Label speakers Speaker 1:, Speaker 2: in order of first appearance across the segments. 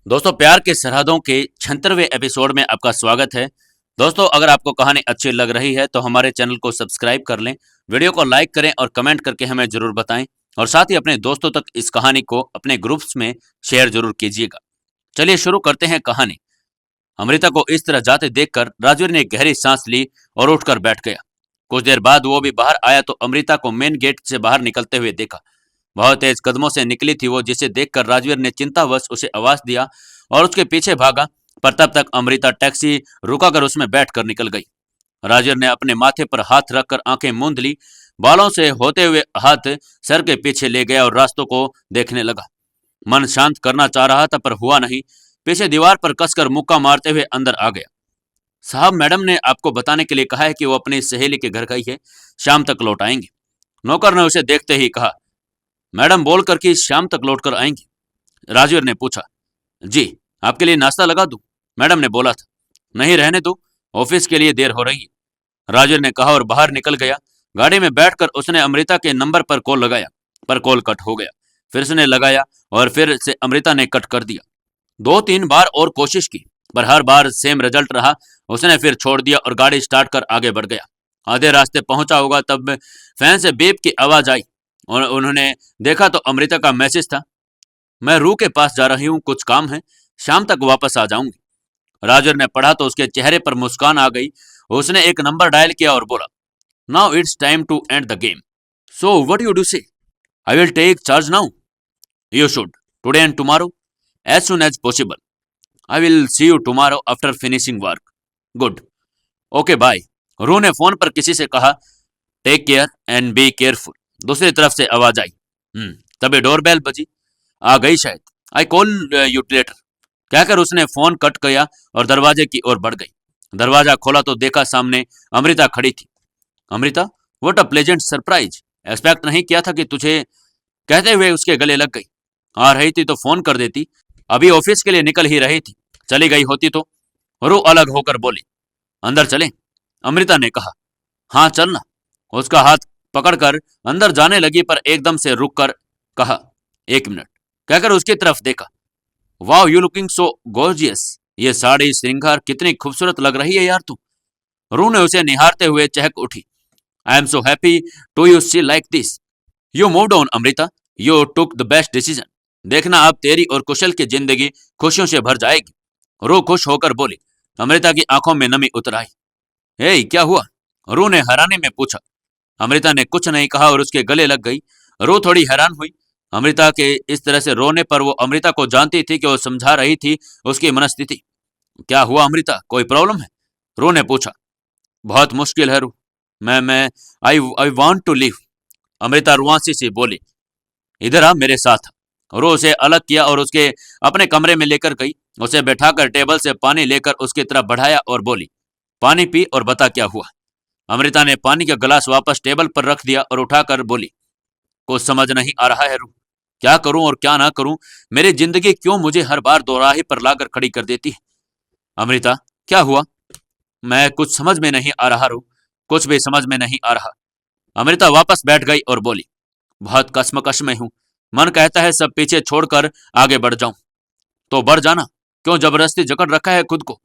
Speaker 1: दोस्तों, प्यार की सरहदों के 76वें एपिसोड में आपका स्वागत है। दोस्तों, अगर आपको कहानी अच्छी लग रही है तो हमारे चैनल को सब्सक्राइब कर लें, वीडियो को लाइक करें और कमेंट करके हमें जरूर बताएं और साथ ही अपने दोस्तों तक इस कहानी को अपने ग्रुप्स में शेयर जरूर कीजिएगा। चलिए शुरू करते हैं कहानी। अमृता को इस तरह जाते देखकर राजवीर ने गहरी सांस ली और उठकर बैठ गया। कुछ देर बाद वो भी बाहर आया तो अमृता को मेन गेट से बाहर निकलते हुए देखा। बहुत तेज कदमों से निकली थी वो, जिसे देखकर राजवीर ने चिंतावश उसे आवाज दिया और उसके पीछे भागा। पर तब तक अमृता टैक्सी रुकाकर उसमें बैठकर निकल गई। राजवीर ने अपने माथे पर हाथ रखकर आंखें मूंद ली। बालों से होते हुए हाथ सर के पीछे ले गया और रास्तों को देखने लगा। मन शांत करना चाह रहा था पर हुआ नहीं। पीछे दीवार पर कसकर मुक्का मारते हुए अंदर आ गया। साहब, मैडम ने आपको बताने के लिए कहा है कि वो अपनी सहेली के घर गई है, शाम तक लौट आएंगे। नौकर ने उसे देखते ही कहा। मैडम बोलकर कि शाम तक लौट कर आएंगी। राजवीर ने पूछा। जी, आपके लिए नाश्ता लगा दूं? मैडम ने बोला था। नहीं, रहने दो, ऑफिस के लिए देर हो रही है, राजवीर ने कहा और बाहर निकल गया। गाड़ी में बैठकर उसने अमृता के नंबर पर कॉल लगाया, पर कॉल कट हो गया। फिर उसने लगाया और फिर से अमृता ने कट कर दिया। दो तीन बार और कोशिश की पर हर बार सेम रिजल्ट रहा। उसने फिर छोड़ दिया और गाड़ी स्टार्ट कर आगे बढ़ गया। आधे रास्ते पहुंचा होगा तब फैन से बेप की आवाज आई और उन्होंने देखा तो अमृता का मैसेज था। मैं रू के पास जा रही हूँ, कुछ काम है, शाम तक वापस आ जाऊंगी। राजर ने पढ़ा तो उसके चेहरे पर मुस्कान आ गई। उसने एक नंबर डायल किया और बोला, now it's time to end the game, so what you do say? I will take charge now. You should, today and tomorrow, as soon as possible. I will see you tomorrow after finishing work. Good, okay bye. Ru ने phone पर किसी से कहा। Take care and be careful. दूसरी तरफ से आवाज आई। तभी डोरबेल बजी। आ गई शायद। आई कॉल यू लेटर, कहकर उसने फोन कट किया और दरवाजे की ओर बढ़ गई। दरवाजा खोला तो देखा सामने अमृता खड़ी थी। Amrita, what a pleasant surprise, expect नहीं किया था कि तुझे, कहते हुए उसके गले लग गई। आ रही थी तो फोन कर देती, अभी ऑफिस के लिए निकल ही रही थी, चली गई होती तो। रू अलग होकर बोली। अंदर चलें? अमृता ने कहा। हाँ चलना। उसका हाथ पकड़कर अंदर जाने लगी पर एकदम से रुक कर कहा, एक मिनट, कहकर उसकी तरफ देखा। वाह, यू लुकिंग सो गॉर्जियस, ये साड़ी श्रृंगार कितनी खूबसूरत लग रही है यार तू। रू ने उसे निहारते हुए चहक उठी। I am so happy to you see like this. You moved on Amrita, you took the best decision. देखना अब तेरी और कुशल की जिंदगी खुशियों से भर जाएगी। रू खुश होकर बोली। अमृता की आंखों में नमी उतर आई। हे, क्या हुआ? रू ने हैरानी में पूछा। अमृता ने कुछ नहीं कहा और उसके गले लग गई। रू थोड़ी हैरान हुई। अमृता के इस तरह से रोने पर वो अमृता को जानती थी कि वो समझा रही थी उसकी मनस्थिति। क्या हुआ अमृता, कोई प्रॉब्लम है? रू ने पूछा। बहुत मुश्किल है रू, मैं I I want to leave. Amrita रुआंसी से बोली। इधर आ मेरे साथ। रू उसे अलग किया और उसके अपने कमरे में लेकर गई। उसे बैठाकर टेबल से पानी लेकर उसकी तरफ बढ़ाया और बोली, पानी पी और बता क्या हुआ। अमृता ने पानी का गिलास वापस टेबल पर रख दिया और उठाकर बोली, कुछ समझ नहीं आ रहा है रू, क्या करूं और क्या ना करूं। मेरी जिंदगी क्यों मुझे हर बार दोराहे पर लाकर खड़ी कर देती है। अमृता, क्या हुआ? मैं कुछ समझ में नहीं आ रहा रू, कुछ भी समझ में नहीं आ रहा। अमृता वापस बैठ गई और बोली, बहुत कश्मकश में हूं, मन कहता है सब पीछे छोड़कर आगे बढ़ जाऊं। तो बढ़ जाना, क्यों जबरदस्ती जकड़ रखा है खुद को?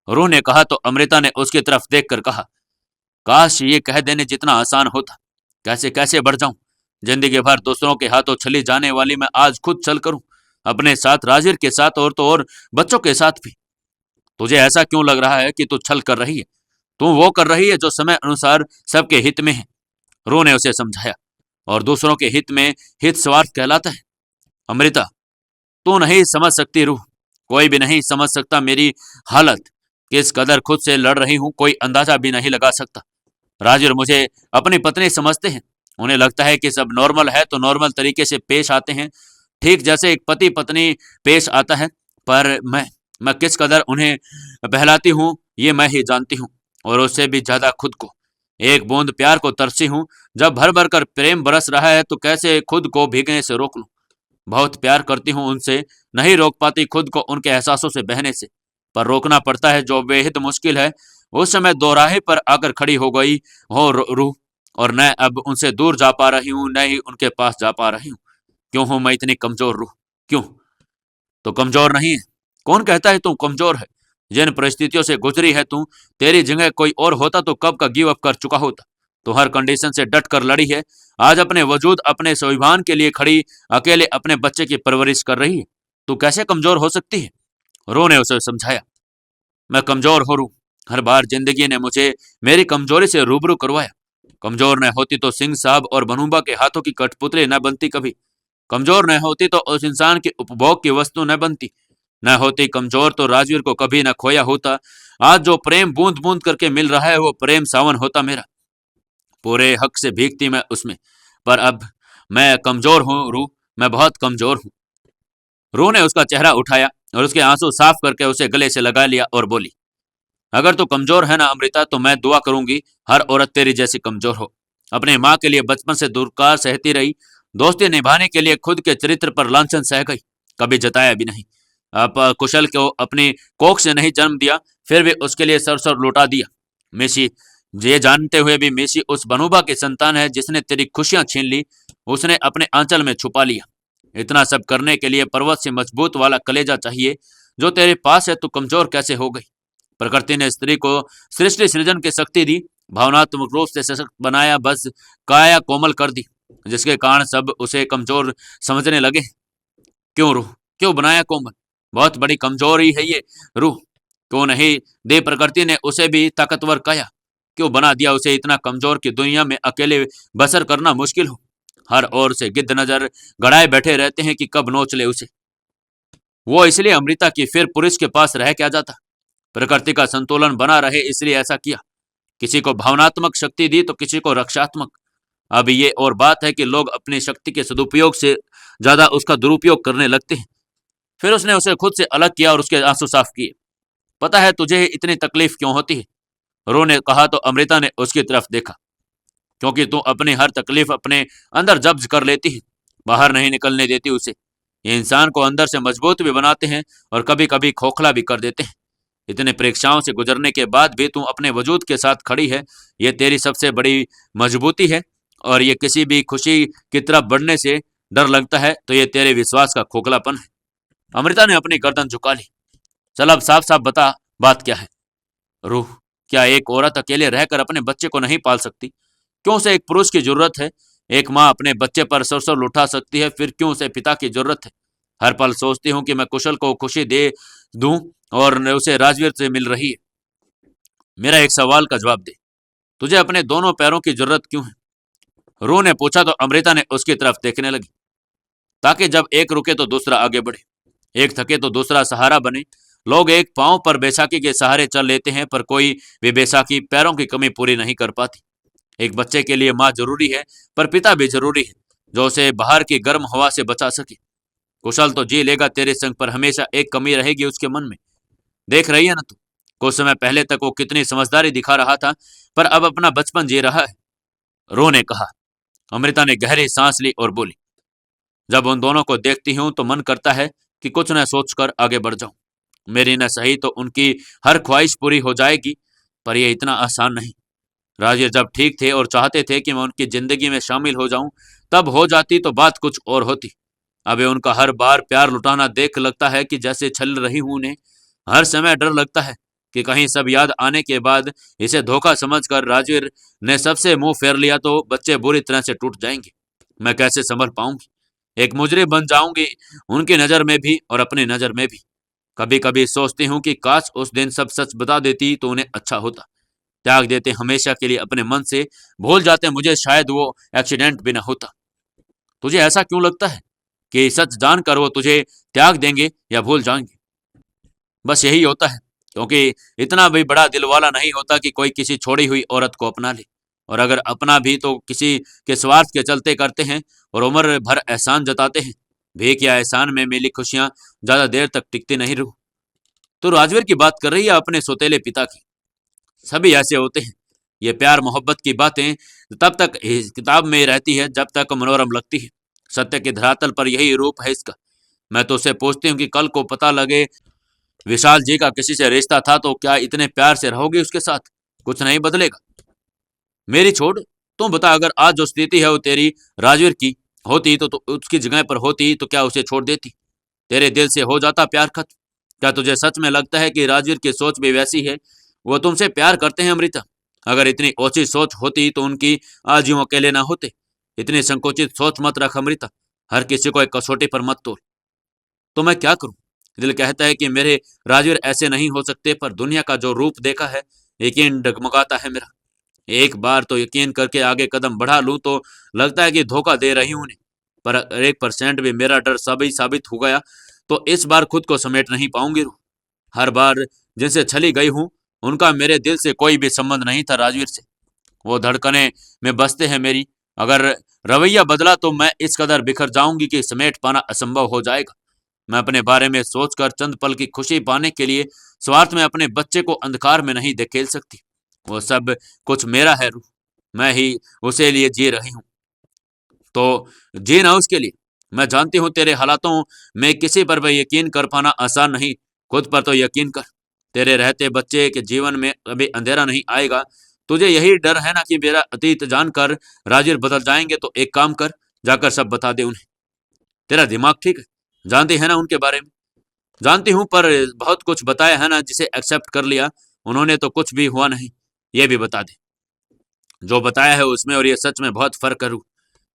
Speaker 1: रू ने कहा तो अमृता ने उसकी तरफ देखकर कहा, काश ये कह देने जितना आसान होता। कैसे कैसे बढ़ जाऊं, जिंदगी भर दूसरों के हाथों छली जाने वाली मैं आज खुद चल करूं, अपने साथ, राजिर के साथ और तो और बच्चों के साथ भी। तुझे ऐसा क्यों लग रहा है कि तू छल कर रही है? तू वो कर रही है जो समय अनुसार सबके हित में है, रू ने उसे समझाया, और दूसरों के हित में हित स्वार्थ कहलाता है। अमृता, तू नहीं समझ सकती रूह, कोई भी नहीं समझ सकता मेरी हालत, किस कदर खुद से लड़ रही हूं कोई अंदाजा भी नहीं लगा सकता। राजवीर मुझे अपनी पत्नी समझते हैं, उन्हें लगता है कि सब नॉर्मल है तो नॉर्मल तरीके से पेश आते हैं, ठीक जैसे एक पति पत्नी पेश आता है। पर मैं किस कदर उन्हें बहलाती हूँ ये मैं ही जानती हूँ, और उससे भी ज्यादा खुद को। एक बूंद प्यार को तरसी हूँ, जब भर भर कर प्रेम बरस रहा है तो कैसे खुद को भीगने से रोक लूं। बहुत प्यार करती हूँ उनसे, नहीं रोक पाती खुद को उनके एहसासों से बहने से, पर रोकना पड़ता है जो बेहद मुश्किल है। उस समय दोराहे पर आकर खड़ी हो गई हो रूह, और न अब उनसे दूर जा पा रही हूँ न ही उनके पास जा पा रही हूँ। क्यों हूं मैं इतनी कमजोर रूह, क्यों? तो कमजोर नहीं है, कौन कहता है तू कमजोर है? जिन परिस्थितियों से गुजरी है तू, तेरी जगह कोई और होता तो कब का गिव अप कर चुका होता। तो हर कंडीशन से डट कर लड़ी है। आज अपने वजूद, अपने स्वाभिमान के लिए खड़ी, अकेले अपने बच्चे की परवरिश कर रही है। तू कैसे कमजोर हो सकती है? रो ने उसे समझाया। मैं कमजोर हो रू। हर बार जिंदगी ने मुझे मेरी कमजोरी से रूबरू करवाया। कमजोर न होती तो सिंह साहब और बनूबा के हाथों की कठपुतली न बनती कभी। कमजोर न होती तो उस इंसान की उपभोग की वस्तु न बनती। न होती कमजोर तो राजवीर को कभी न खोया होता। आज जो प्रेम बूंद बूंद करके मिल रहा है वो प्रेम सावन होता मेरा। पूरे हक से भीगती मैं उसमें। पर अब मैं कमजोर हूँ रू। मैं बहुत कमजोर हूँ। रू ने उसका चेहरा उठाया और उसके आंसू साफ करके उसे गले से लगा लिया और बोली, अगर तू कमजोर है ना अमृता, तो मैं दुआ करूंगी हर औरत तेरी जैसी कमजोर हो। अपने माँ के लिए बचपन से दुर्कार सहती रही, दोस्ती निभाने के लिए खुद के चरित्र पर लांछन सह गई, कभी जताया भी नहीं। आप कुशल को अपनी कोख से नहीं जन्म दिया, फिर भी उसके लिए सर लौटा दिया। मेसी, ये जानते हुए भी मेसी उस बनूबा की संतान है जिसने तेरी खुशियां छीन ली, उसने अपने आंचल में छुपा लिया। इतना सब करने के लिए पर्वत से मजबूत वाला कलेजा चाहिए, जो तेरे पास है तो कमजोर कैसे हो गई? प्रकृति ने स्त्री को सृष्टि सृजन की शक्ति दी, भावनात्मक रूप से सशक्त बनाया, बस काया कोमल कर दी, जिसके कारण सब उसे कमजोर समझने लगे। क्यों रूह? क्यों बनाया कोमल? बहुत बड़ी कमजोरी है ये रूह। क्यों नहीं दे प्रकृति ने उसे भी ताकतवर काया? क्यों बना दिया उसे इतना कमजोर कि दुनिया में अकेले बसर करना मुश्किल हो? हर ओर से गिद्ध नजर गड़ाए बैठे रहते हैं कि कब नोच ले उसे। वो इसलिए अमृता की फिर पुरुष के पास रह क्या जाता? प्रकृति का संतुलन बना रहे इसलिए ऐसा किया। किसी को भावनात्मक शक्ति दी तो किसी को रक्षात्मक। अब ये और बात है कि लोग अपनी शक्ति के सदुपयोग से ज्यादा उसका दुरुपयोग करने लगते हैं। फिर उसने उसे खुद से अलग किया और उसके आंसू साफ किए। पता है तुझे इतनी तकलीफ क्यों होती है? रो ने कहा तो अमृता ने उसकी तरफ देखा। क्योंकि तू अपनी हर तकलीफ अपने अंदर जब्ज कर लेती है, बाहर नहीं निकलने देती उसे। ये इंसान को अंदर से मजबूत भी बनाते हैं और कभी कभी खोखला भी कर देते हैं। इतने परीक्षाओं से गुजरने के बाद भी तू अपने वजूद के साथ खड़ी है, ये तेरी सबसे बड़ी मजबूती है। और ये किसी भी खुशी की तरफ बढ़ने से डर लगता है तो ये तेरे विश्वास का खोखलापन है। अमृता ने अपनी गर्दन झुका ली। चल अब साफ साफ बता, बात क्या है? रूह, क्या एक औरत अकेले रहकर अपने बच्चे को नहीं पाल सकती? क्यों उसे एक पुरुष की जरूरत है? एक माँ अपने बच्चे पर सरसों लुटा सकती है, फिर क्यों उसे पिता की जरूरत है? हर पल सोचती हूँ कि मैं कुशल को खुशी दे दूं और उसे राजवीर से मिल रही है। मेरा एक सवाल का जवाब दे, तुझे अपने दोनों पैरों की जरूरत क्यों है? रू ने पूछा तो अमृता ने उसकी तरफ देखने लगी। ताकि जब एक रुके तो दूसरा आगे बढ़े, एक थके तो दूसरा सहारा बने। लोग एक पांव पर बैसाखी के सहारे चल लेते हैं, पर कोई भी बैसाखी पैरों की कमी पूरी नहीं कर पाती। एक बच्चे के लिए माँ जरूरी है, पर पिता भी जरूरी है, जो उसे बाहर की गर्म हवा से बचा सके। कुशल तो जी लेगा तेरे संग, पर हमेशा एक कमी रहेगी उसके मन में। देख रही है ना तू, कुछ समय पहले तक वो कितनी समझदारी दिखा रहा था, पर अब अपना बचपन जी रहा है। रो ने कहा। अमृता ने गहरी सांस ली और बोली, जब उन दोनों को देखती हूं तो मन करता है कि कुछ न सोचकर आगे बढ़ जाऊं। मेरी न सही तो उनकी हर ख्वाहिश पूरी हो जाएगी, पर यह इतना आसान नहीं। राजे जब ठीक थे और चाहते थे कि मैं उनकी जिंदगी में शामिल हो जाऊं, तब हो जाती तो बात कुछ और होती। अबे उनका हर बार प्यार लुटाना देख लगता है कि जैसे छल रही हूं उन्हें। हर समय डर लगता है कि कहीं सब याद आने के बाद इसे धोखा समझकर राजवीर ने सबसे मुंह फेर लिया तो बच्चे बुरी तरह से टूट जाएंगे। मैं कैसे संभल पाऊंगी? एक मुजरिम बन जाऊंगी, उनकी नजर में भी और अपनी नजर में भी। कभी कभी सोचती हूँ कि काश उस दिन सब सच बता देती तो उन्हें अच्छा होता। त्याग देते हमेशा के लिए अपने मन से, भूल जाते मुझे, शायद वो एक्सीडेंट भी ना होता। तुझे ऐसा क्यों लगता है कि सच जानकर वो तुझे त्याग देंगे या भूल जाएंगे? बस यही होता है, क्योंकि इतना भी बड़ा दिल वाला नहीं होता कि कोई किसी छोड़ी हुई औरत को अपना ले। और अगर अपना भी तो किसी के स्वार्थ के चलते करते हैं और उम्र भर एहसान जताते हैं। भीख या एहसान में मिली खुशियां ज्यादा देर तक टिकती नहीं रहू। तो राजवीर की बात कर रही है अपने सौतेले पिता की? सभी ऐसे होते हैं। ये प्यार मोहब्बत की बातें तब तक इस किताब में रहती है जब तक मनोरम लगती है। सत्य के धरातल पर यही रूप है इसका। मैं तो उससे पूछती हूँ कि कल को पता लगे विशाल जी का किसी से रिश्ता था तो क्या इतने प्यार से रहोगे उसके साथ? कुछ नहीं बदलेगा। मेरी छोड़, तुम बता, अगर आज जो स्थिति है वो तेरी राजवीर की होती तो उसकी जगह पर होती तो क्या उसे छोड़ देती? तेरे दिल से हो जाता प्यार खत्म? क्या तुझे सच में लगता है कि राजवीर की सोच भी वैसी है? वो तुमसे प्यार करते हैं अमृता। अगर इतनी ओछी सोच होती तो उनकी आज यूं अकेले ना होते। इतनी संकुचित सोच मत रख अमृता। हर किसी को एक कसौटी पर मत तोल। तो मैं क्या करूं? दिल कहता है कि मेरे राजवीर ऐसे नहीं हो सकते, पर दुनिया का जो रूप देखा है, यकीन डगमगाता है मेरा। एक बार तो यकीन करके आगे कदम बढ़ा लूं तो लगता है कि धोखा दे रही हूं उन्हें। पर 1% भी मेरा डर सभी साबित हो गया तो इस बार खुद को समेट नहीं पाऊंगी रूह। हर बार जिनसे छली गई हूं, उनका मेरे दिल से कोई भी संबंध नहीं था राजवीर से। वो धड़कने में बसते हैं मेरी। अगर रवैया बदला तो मैं इस कदर बिखर जाऊंगी कि समेट पाना असंभव हो जाएगा। मैं अपने बारे में सोचकर चंद पल की खुशी पाने के लिए स्वार्थ में अपने बच्चे को अंधकार में नहीं धकेल सकती। वो सब कुछ मेरा है रूह। मैं ही उसे लिए जी रही हूँ। तो जी ना उसके लिए। मैं जानती हूँ तेरे हालातों में किसी पर भी यकीन कर पाना आसान नहीं। खुद पर तो यकीन कर। तेरे रहते बच्चे के जीवन में कभी अंधेरा नहीं आएगा। तुझे यही डर है ना कि मेरा अतीत जानकर राजीर बदल जाएंगे, तो एक काम कर, जाकर सब बता दे उन्हें। तेरा दिमाग ठीक है? जानती है ना उनके बारे में? जानती हूँ, पर बहुत कुछ बताया है ना जिसे एक्सेप्ट कर लिया। उन्होंने तो कुछ भी हुआ नहीं। ये भी बता दे जो बताया है उसमें और ये सच में बहुत फर्क करूँ।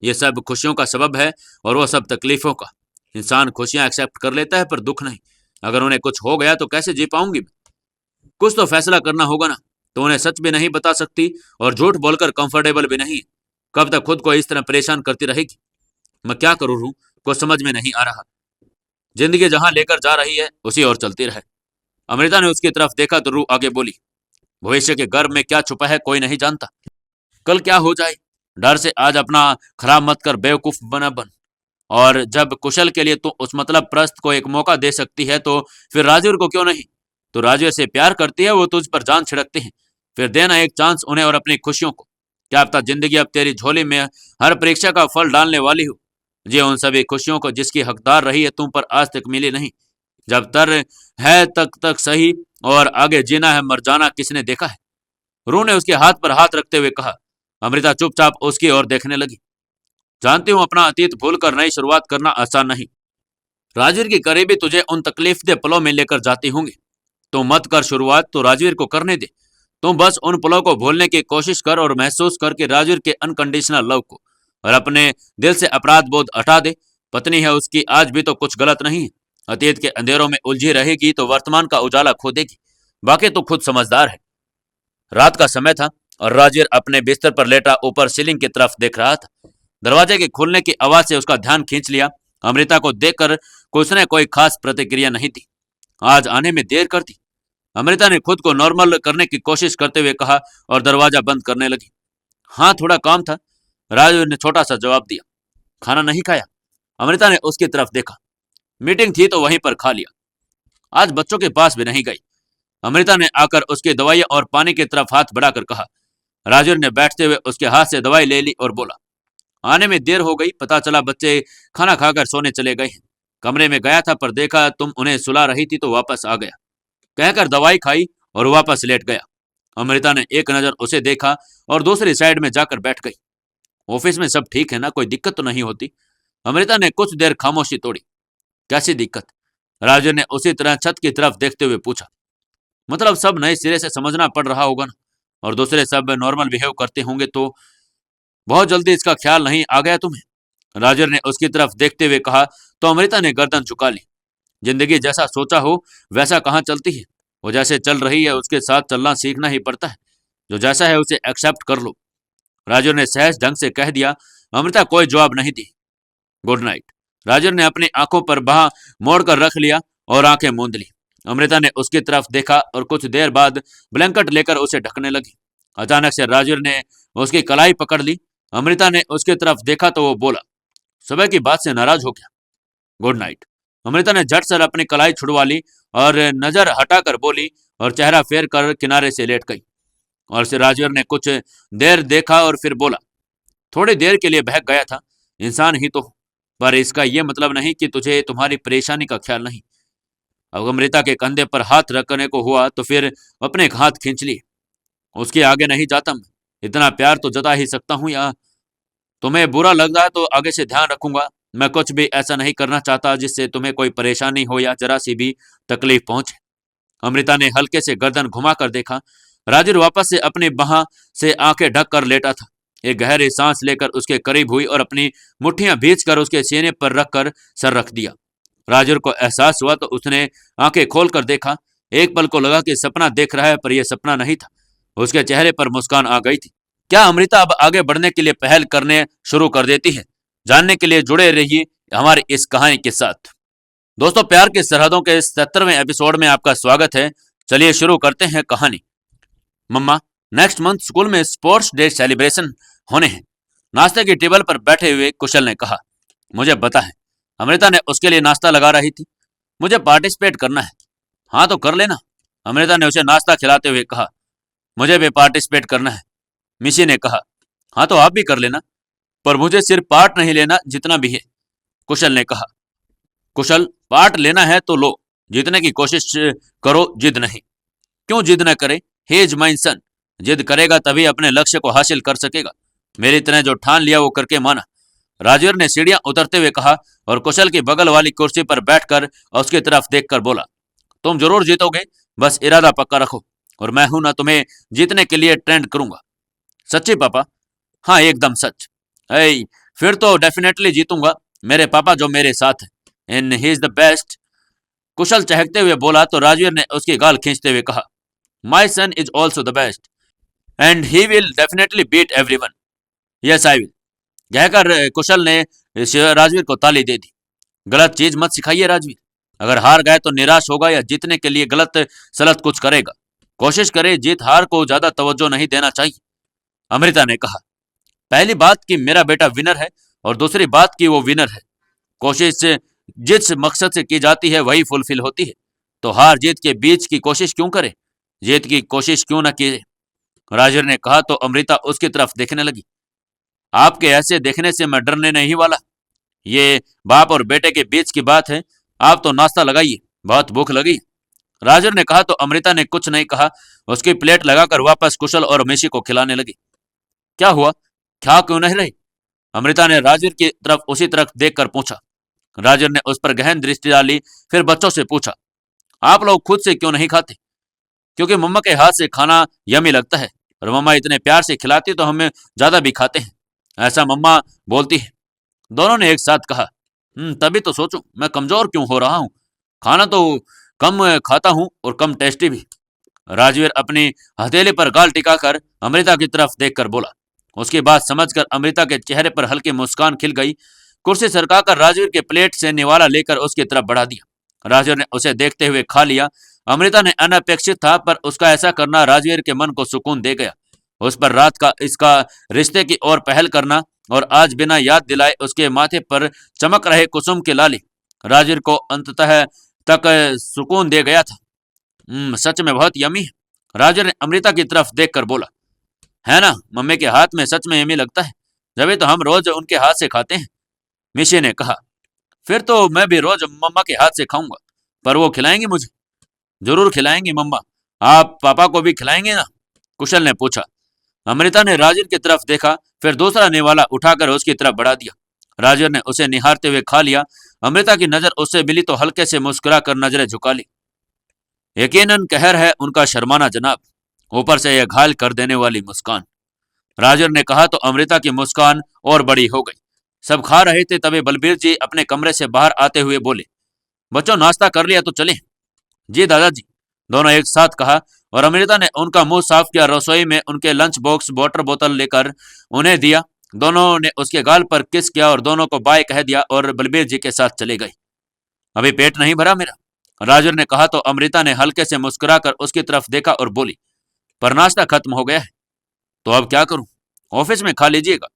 Speaker 1: ये सब खुशियों का सबब है और वो सब तकलीफों का। इंसान खुशियां एक्सेप्ट कर लेता है पर दुख नहीं। अगर उन्हें कुछ हो गया तो कैसे जी पाऊंगी मैं? कुछ तो फैसला करना होगा ना। तो उन्हें सच भी नहीं बता सकती और झूठ बोलकर कंफर्टेबल भी नहीं। कब तक खुद को इस तरह परेशान करती रहेगी? मैं क्या करूँ रूह? कुछ समझ में नहीं आ रहा। जिंदगी जहां लेकर जा रही है उसी ओर चलती रहे। अमृता ने उसकी तरफ देखा तो रूह आगे बोली, भविष्य के गर्भ में क्या छुपा है कोई नहीं जानता। कल क्या हो जाए, डर से आज अपना खराब मत कर बेवकूफ बना बन। और जब कुशल के लिए तो उस मतलब प्रस्त को एक मौका दे सकती है तो फिर राजवीर को क्यों नहीं? तो राजवीर से प्यार करती है, वो तुझ पर जान छिड़कते हैं। फिर देना एक चांस उन्हें और अपनी खुशियों को। क्या पता जिंदगी अब तेरी झोली में हर परीक्षा का फल डालने वाली हो। जी उन सभी खुशियों को जिसकी हकदार रही है तुम पर आज तक मिली नहीं। जब तर है तक तक सही, और आगे जीना है मर जाना किसने देखा है? रू ने उसके हाथ पर हाथ रखते हुए कहा। अमृता चुपचाप उसकी ओर देखने लगी। जानती हूँ अपना अतीत भूलकर नई शुरुआत करना आसान नहीं। राजवीर की करीबी तुझे उन तकलीफदेह पलों में लेकर जाती होंगी। तो मत कर शुरुआत, तो राजवीर को करने दे। तुम बस उन पलों को भूलने की कोशिश कर और महसूस कर कि राजवीर के अनकंडीशनल लव को, और अपने दिल से अपराध बोध हटा दे। पत्नी है उसकी, आज भी तो कुछ गलत नहीं है। अतीत के अंधेरों में उलझी रहेगी तो वर्तमान का उजाला खो देगी। बाकी तो खुद समझदार है। रात का समय था और राजवीर अपने बिस्तर पर लेटा ऊपर सीलिंग की तरफ देख रहा था। दरवाजे के खुलने की आवाज से उसका ध्यान खींच लिया। अमृता को देखकर उसने कोई खास प्रतिक्रिया नहीं दी। आज आने में देर कर दी, अमृता ने खुद को नॉर्मल करने की कोशिश करते हुए कहा और दरवाजा बंद करने लगी। हाँ, थोड़ा काम था, राजवीर ने छोटा सा जवाब दिया। खाना नहीं खाया? अमृता ने उसकी तरफ देखा। मीटिंग थी तो वहीं पर खा लिया। आज बच्चों के पास भी नहीं गई। अमृता ने आकर उसकी दवाई और पानी की तरफ हाथ बढ़ाकर कहा। राजवीर ने बैठते हुए उसके हाथ से दवाई ले ली और बोला, आने में देर हो गई। पता चला बच्चे खाना खाकर सोने चले गए हैं। कमरे में गया था पर देखा तुम उन्हें सुला रही थी तो वापस आ गया। कहकर दवाई खाई और वापस लेट गया। अमृता ने एक नजर उसे देखा और दूसरी साइड में जाकर बैठ गई। ऑफिस में सब ठीक है ना? कोई दिक्कत तो नहीं होती? अमृता ने कुछ देर खामोशी तोड़ी। कैसी दिक्कत? राजवीर ने उसी तरह छत की तरफ देखते हुए पूछा। मतलब सब नए सिरे से समझना पड़ रहा होगा ना, और दूसरे सब नॉर्मल बिहेव करते होंगे तो बहुत जल्दी इसका ख्याल नहीं आ गया तुम्हें? राजर ने उसकी तरफ देखते हुए कहा तो अमृता ने गर्दन झुका ली। जिंदगी जैसा सोचा हो वैसा कहाँ चलती है। वो जैसे चल रही है उसके साथ चलना सीखना ही पड़ता है। जो जैसा है उसे एक्सेप्ट कर लो। राजर ने सहज ढंग से कह दिया। अमृता कोई जवाब नहीं दी। Good night. राजर ने अपनी आंखों पर बाह मोड़कर रख लिया और आंखें मूंद ली। अमृता ने उसकी तरफ देखा और कुछ देर बाद ब्लैंकेट लेकर उसे ढकने लगी। अचानक से राजर ने उसकी कलाई पकड़ ली। अमृता ने उसकी तरफ देखा तो वो बोला, सुबह की बात से नाराज हो गया? Good night. अमृता ने झट से अपनी कलाई छुड़वा ली और नजर हटाकर बोली और चेहरा फेर कर किनारे से लेट गई। और फिर राजवीर ने कुछ देर देखा और फिर बोला, थोड़ी देर के लिए बहक गया था, इंसान ही तो हूं, पर इसका यह मतलब नहीं कि तुझे तुम्हारी परेशानी का ख्याल नहीं। अब अमृता के कंधे पर हाथ रखने को हुआ तो फिर अपने हाथ खींच लिए। उसके आगे नहीं जाता मैं। इतना प्यार तो जता ही सकता हूं, या तुम्हें बुरा लग रहा है तो आगे से ध्यान रखूंगा। मैं कुछ भी ऐसा नहीं करना चाहता जिससे तुम्हें कोई परेशानी हो या जरा सी भी तकलीफ पहुंचे। अमृता ने हल्के से गर्दन घुमाकर देखा। राजवीर वापस से अपनी बाह से आंखें ढक कर लेटा था। एक गहरी सांस लेकर उसके करीब हुई और अपनी मुट्ठियां भींचकर उसके सीने पर रखकर सर रख दिया। राजवीर को एहसास हुआ तो उसने आंखें खोलकर देखा। एक पल को लगा कि सपना देख रहा है, पर यह सपना नहीं था। उसके चेहरे पर मुस्कान आ गई थी। क्या अमृता अब आगे बढ़ने के लिए पहल करने शुरू कर देती है? जानने के लिए जुड़े रहिए हमारी इस कहानी के साथ। दोस्तों, प्यार की सरहदों के 70वें एपिसोड में आपका स्वागत है। चलिए शुरू करते हैं कहानी। मम्मा, नेक्स्ट मंथ स्कूल में स्पोर्ट्स डे सेलिब्रेशन होने हैं। नाश्ते की टेबल पर बैठे हुए कुशल ने कहा। मुझे पता है। अमृता ने उसके लिए नाश्ता लगा रही थी। मुझे पार्टिसिपेट करना है। हाँ तो कर लेना। अमृता ने उसे नाश्ता खिलाते हुए कहा। मुझे भी पार्टिसिपेट करना है, मिशी ने कहा। हाँ तो आप भी कर लेना, पर मुझे सिर्फ पार्ट नहीं लेना, जितना भी है, कुशल ने कहा। कुशल, पार्ट लेना है तो लो, जीतने की कोशिश करो, जिद नहीं। क्यों जिद न करे? He is my son. जिद करेगा तभी अपने लक्ष्य को हासिल कर सकेगा। मेरी तरह जो ठान लिया वो करके माना, राजवीर ने सीढ़ियां उतरते हुए कहा और कुशल की बगल वाली कुर्सी पर बैठकर उसकी तरफ देखकर बोला। तुम जरूर जीतोगे, बस इरादा पक्का रखो, और मैं हूं ना तुम्हें जीतने के लिए ट्रेंड करूंगा। सच्ची पापा? हाँ, एकदम सच। ऐ, फिर तो डेफिनेटली जीतूंगा। मेरे पापा जो मेरे साथ है, and he is the best. Kushal चहकते हुए बोला तो राजवीर ने उसकी गाल खींचते हुए कहा, my son is also the best and he will definitely beat everyone. Yes I will. कहकर कुशल ने राजवीर को ताली दे दी। गलत चीज मत सिखाइए राजवीर। अगर हार गए तो निराश होगा या जीतने के लिए गलत सलत कुछ करेगा। कोशिश करे, जीत हार को ज्यादा तवज्जो नहीं देना चाहिए, अमृता ने कहा। पहली बात कि मेरा बेटा विनर है, और दूसरी बात कि वो विनर है। कोशिश जिस मकसद से की जाती है वही फुलफिल होती है, तो हार जीत के बीच की कोशिश क्यों करे? जीत की कोशिश क्यों न की? राजवीर ने कहा तो अमृता उसकी तरफ देखने लगी। आपके ऐसे देखने से मैं डरने नहीं वाला। ये बाप और बेटे के बीच की बात है। आप तो नाश्ता लगाइए, बहुत भूख लगी। राजवीर ने कहा तो अमृता ने कुछ नहीं कहा। उसकी प्लेट लगाकर वापस कुशल और मिशी को खिलाने लगी। क्या हुआ, खा क्यों नहीं रही? अमृता ने राजवीर की तरफ उसी तरफ देखकर पूछा। राजवीर ने उस पर गहन दृष्टि डाली, फिर बच्चों से पूछा, आप लोग खुद से क्यों नहीं खाते? क्योंकि मम्मा के हाथ से खाना यमी लगता है, और मम्मा इतने प्यार से खिलाती तो हमें ज्यादा भी खाते हैं, ऐसा मम्मा बोलती है। दोनों ने एक साथ कहा। तभी तो सोचूं मैं कमजोर क्यों हो रहा हूं। खाना तो कम खाता हूं और कम टेस्टी भी। राजवीर अपनी हथेली पर गाल टिकाकर अमृता की तरफ देखकर बोला। उसकी बात समझकर अमृता के चेहरे पर हल्की मुस्कान खिल गई। कुर्सी सरकाकर राजवीर के प्लेट से निवाला लेकर उसकी तरफ बढ़ा दिया। राजवीर ने उसे देखते हुए खा लिया। अमृता ने अनपेक्षित था, पर उसका ऐसा करना राजवीर के मन को सुकून दे गया। उस पर रात का इसका रिश्ते की ओर पहल करना और आज बिना याद दिलाए उसके माथे पर चमक रहे कुसुम के लाली राजवीर को अंततः तक सुकून दे गया था। सच में बहुत यमी है, राजवीर ने अमृता की तरफ देखकर बोला। है ना, मम्मी के हाथ में सच में यमी लगता है, जब तो हम रोज उनके हाथ से खाते हैं, मिशी ने कहा। फिर तो मैं भी रोज मम्मा के हाथ से खाऊंगा, पर वो खिलाएंगी मुझे? जरूर खिलाएंगी मम्मा। आप पापा को भी खिलाएंगे ना? कुशल ने पूछा। अमृता ने राजवीर की तरफ देखा, फिर दूसरा निवाला उठाकर उसकी तरफ बढ़ा दिया। राजवीर ने उसे निहारते हुए खा लिया। अमृता की नजर उससे मिली तो हल्के से मुस्कुराकर नजरें झुका ली। यकीनन कहर है उनका शर्माना जनाब, ऊपर से यह घायल कर देने वाली मुस्कान। राजवीर ने कहा तो अमृता की मुस्कान और बड़ी हो गई। सब खा रहे थे तभी बलबीर जी अपने कमरे से बाहर आते हुए बोले, बच्चों नाश्ता कर लिया तो चले? जी दादाजी, दोनों एक साथ कहा, और अमृता ने उनका मुंह साफ किया। रसोई में उनके लंच बॉक्स वाटर बोतल लेकर उन्हें दिया। दोनों ने उसके गाल पर किस किया और दोनों को बाय कह दिया और बलबीर जी के साथ चले गए। अभी पेट नहीं भरा मेरा, राजवीर ने कहा तो अमृता ने हल्के से मुस्कुराकर उसकी तरफ देखा और बोली, पर नाश्ता खत्म हो गया है। तो अब क्या करूं? ऑफिस में खा लीजिएगा।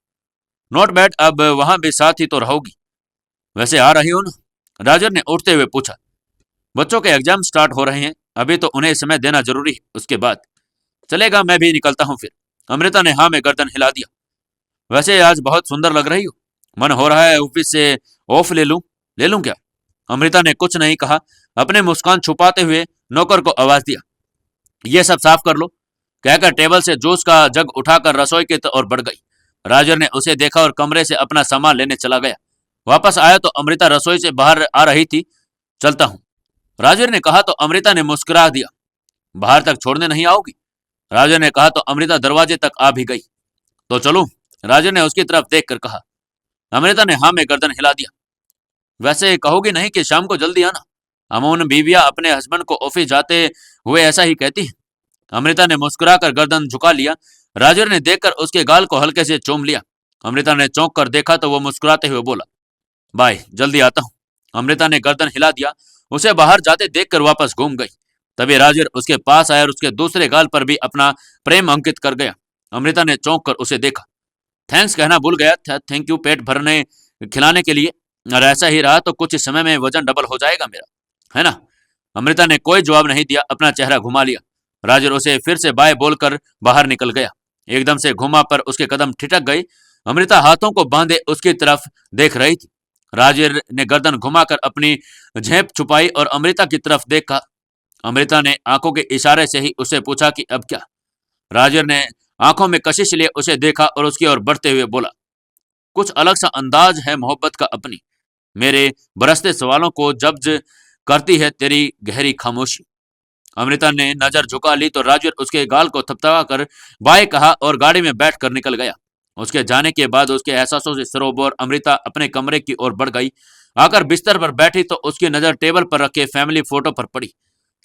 Speaker 1: नॉट बैड, अब वहां भी साथ ही तो रहोगी। वैसे आ रही हो ना? राजवीर ने उठते हुए पूछा। बच्चों के एग्जाम स्टार्ट हो रहे हैं, अभी तो उन्हें समय देना जरूरी है, उसके बाद चलेगा, मैं भी निकलता हूं फिर। अमृता ने हाँ में गर्दन हिला दिया। वैसे आज बहुत सुंदर लग रही हो, मन हो रहा है ऑफिस से ऑफ ले लूं। ले लूं क्या? अमृता ने कुछ नहीं कहा, अपने मुस्कान छुपाते हुए नौकर को आवाज दिया, ये सब साफ कर लो, कहकर टेबल से जूस का जग उठाकर रसोई की ओर बढ़ गई। राजवीर ने उसे देखा और कमरे से अपना सामान लेने चला गया। वापस आया तो अमृता रसोई से बाहर आ रही थी। चलता हूं, राजवीर ने कहा तो अमृता ने मुस्कुरा दिया। बाहर तक छोड़ने नहीं आओगी? राजवीर ने कहा तो अमृता दरवाजे तक आ भी गई। तो चलूं? राजवीर ने उसकी तरफ देखकर कहा। अमृता ने हाँ में गर्दन हिला दिया। वैसे कहोगी नहीं कि शाम को जल्दी आना? अमूमन बीवियां अपने हस्बैंड को ऑफिस जाते हुए ऐसा ही कहती है। अमृता ने मुस्कुराकर गर्दन झुका लिया। राजवीर ने देखकर उसके गाल को हल्के से चूम लिया। अमृता ने चौंक कर देखा तो वो मुस्कुराते हुए बोला, बाय, जल्दी आता हूँ। अमृता ने गर्दन हिला दिया। उसे बाहर जाते देखकर वापस घूम गई। तभी राजवीर उसके पास आया और उसके दूसरे गाल पर भी अपना प्रेम अंकित कर गया। अमृता ने चौंक कर उसे देखा। थैंक्स कहना भूल गया था। थैंक यू पेट भरने खिलाने के लिए। और ऐसा ही रहा तो कुछ समय में वजन डबल हो जाएगा मेरा, है ना? अमृता ने कोई जवाब नहीं दिया, अपना चेहरा घुमा लिया। राजवीर उसे फिर से बाय बोलकर बाहर निकल गया। एकदम से घुमा पर उसके कदम ठिठक गई। अमृता हाथों को बांधे उसकी तरफ देख रही थी। राजवीर ने गर्दन घुमाकर अपनी झेप छुपाई और अमृता की तरफ देखा। अमृता ने आंखों के इशारे से ही उससे पूछा कि अब क्या? राजवीर ने आंखों में कशिश लिए उसे देखा और उसकी ओर बढ़ते हुए बोला, कुछ अलग सा अंदाज है मोहब्बत का अपनी। मेरे बरसते सवालों को जब्त करती है तेरी गहरी खामोशी। अमृता ने नजर झुका ली तो राजवीर उसके गाल को थपथपा कर बाय कहा और गाड़ी में बैठ कर निकल गया। उसके जाने के बाद उसके एहसासों से सरोबोर अमृता अपने कमरे की ओर बढ़ गई। आकर बिस्तर पर बैठी तो उसकी नजर टेबल पर रखे फैमिली फोटो पर पड़ी।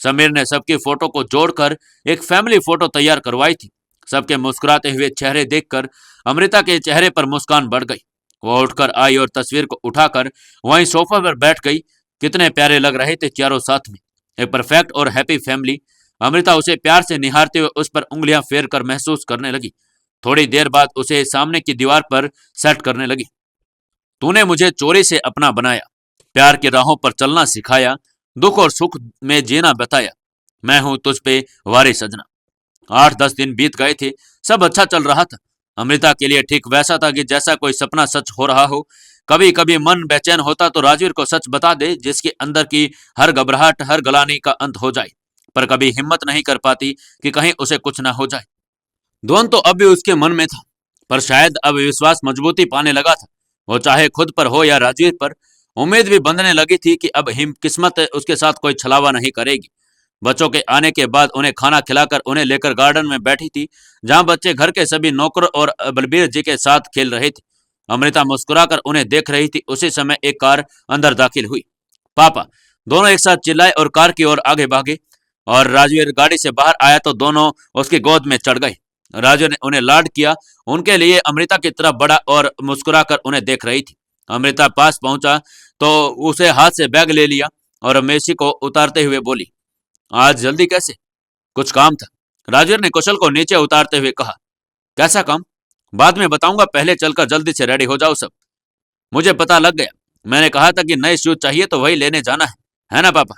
Speaker 1: समीर ने सबकी फोटो को जोड़कर एक फैमिली फोटो तैयार करवाई थी। सबके मुस्कुराते हुए चेहरे देखकर अमृता के चेहरे पर मुस्कान बढ़ गई। वो उठकर आई और तस्वीर को उठाकर वहीं सोफा पर बैठ गई। कितने प्यारे लग रहे थे चारों साथ में, एक परफेक्ट और हैप्पी फैमिली। अमृता उसे प्यार से निहारते हुए उस पर उंगलियां फेर कर महसूस करने लगी। थोड़ी देर बाद उसे सामने की दीवार पर सेट करने लगी। तूने मुझे चोरी से अपना बनाया, प्यार की राहों पर चलना सिखाया, दुख और सुख में जीना बताया। मैं हूं तुझ पे वारिस सजना। 8-10 दिन बीत गए थे। सब अच्छा चल रहा था। अमृता के लिए ठीक वैसा था कि जैसा कोई सपना सच हो रहा हो। कभी कभी मन बेचैन होता तो राजवीर को सच बता दे, जिसके अंदर की हर घबराहट, हर गलानी का अंत हो जाए। पर कभी हिम्मत नहीं कर पाती कि कहीं उसे कुछ ना हो जाए। द्वंद तो अब भी उसके मन में था, पर शायद अब विश्वास मजबूती पाने लगा था। वो चाहे खुद पर हो या राजवीर पर, उम्मीद भी बंधने लगी थी कि अब हिम किस्मत उसके साथ कोई छलावा नहीं करेगी। बच्चों के आने के बाद उन्हें खाना खिलाकर उन्हें लेकर गार्डन में बैठी थी, जहां बच्चे घर के सभी नौकर और बलबीर जी के साथ खेल रहे थे। अमृता मुस्कुराकर उन्हें देख रही थी। उसी समय एक कार अंदर दाखिल हुई। पापा! दोनों एक साथ चिल्लाए और कार की ओर आगे भागे। और राजवीर गाड़ी से बाहर आया तो दोनों उसकी गोद में चढ़ गए। राजवीर ने उन्हें लाड किया। उनके लिए अमृता की तरफ बढ़ा और मुस्कुराकर उन्हें देख रही थी। अमृता पास पहुंचा तो उसे हाथ से बैग ले लिया और मेसी को उतारते हुए बोली, आज जल्दी कैसे? कुछ काम था। राजवीर ने कुशल को नीचे उतारते हुए कहा। कैसा काम? बाद में बताऊंगा, पहले चलकर जल्दी से रेडी हो जाओ सब। मुझे पता लग गया। मैंने कहा था कि नए शूज चाहिए तो वही लेने जाना है ना पापा?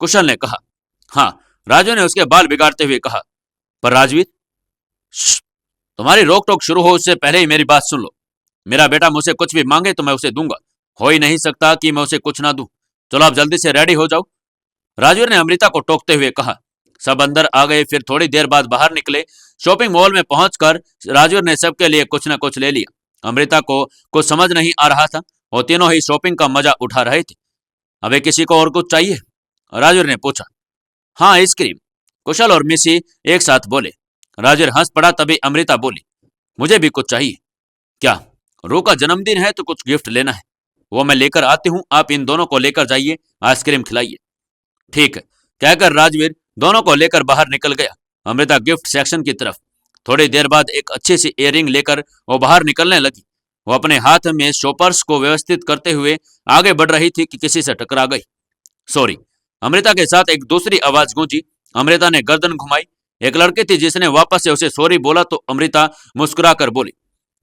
Speaker 1: कुशल ने कहा। हाँ, राजू ने उसके बाल बिगाड़ते हुए कहा। पर राजवीर, तुम्हारी रोक टोक शुरू हो उससे पहले ही मेरी बात सुन लो। मेरा बेटा मुझसे कुछ भी मांगे तो मैं उसे दूंगा। हो ही नहीं सकता कि मैं उसे कुछ ना दूं। चलो आप जल्दी से रेडी हो जाओ, राजवीर ने अमृता को टोकते हुए कहा। सब अंदर आ गए। फिर थोड़ी देर बाद बाहर निकले। शॉपिंग मॉल में पहुंचकर राजवीर ने सबके लिए कुछ न कुछ ले लिया। अमृता को कुछ समझ नहीं आ रहा था। वो तीनों ही शॉपिंग का मजा उठा रहे थे। अबे किसी को और कुछ चाहिए? राजवीर ने पूछा। हाँ, आइसक्रीम, कुशल और मिसी एक साथ बोले। राजवीर हंस पड़ा। तभी अमृता बोली, मुझे भी कुछ चाहिए। क्या? रू का जन्मदिन है तो कुछ गिफ्ट लेना है। वो मैं लेकर आती हूँ, आप इन दोनों को लेकर जाइए, आइसक्रीम खिलाइए। ठीक है, कहकर राजवीर दोनों को लेकर बाहर निकल गया, अमृता गिफ्ट सेक्शन की तरफ। थोड़ी देर बाद एक अच्छी सी इयररिंग लेकर वो बाहर निकलने लगी। वो अपने हाथ में शॉपर्स को व्यवस्थित करते हुए आगे बढ़ रही थी कि किसी से टकरा गई। सॉरी, अमृता के साथ एक दूसरी आवाज गूंजी। अमृता ने गर्दन घुमाई। एक लड़की थी जिसने वापस से उसे सॉरी बोला तो अमृता मुस्कुरा कर बोली,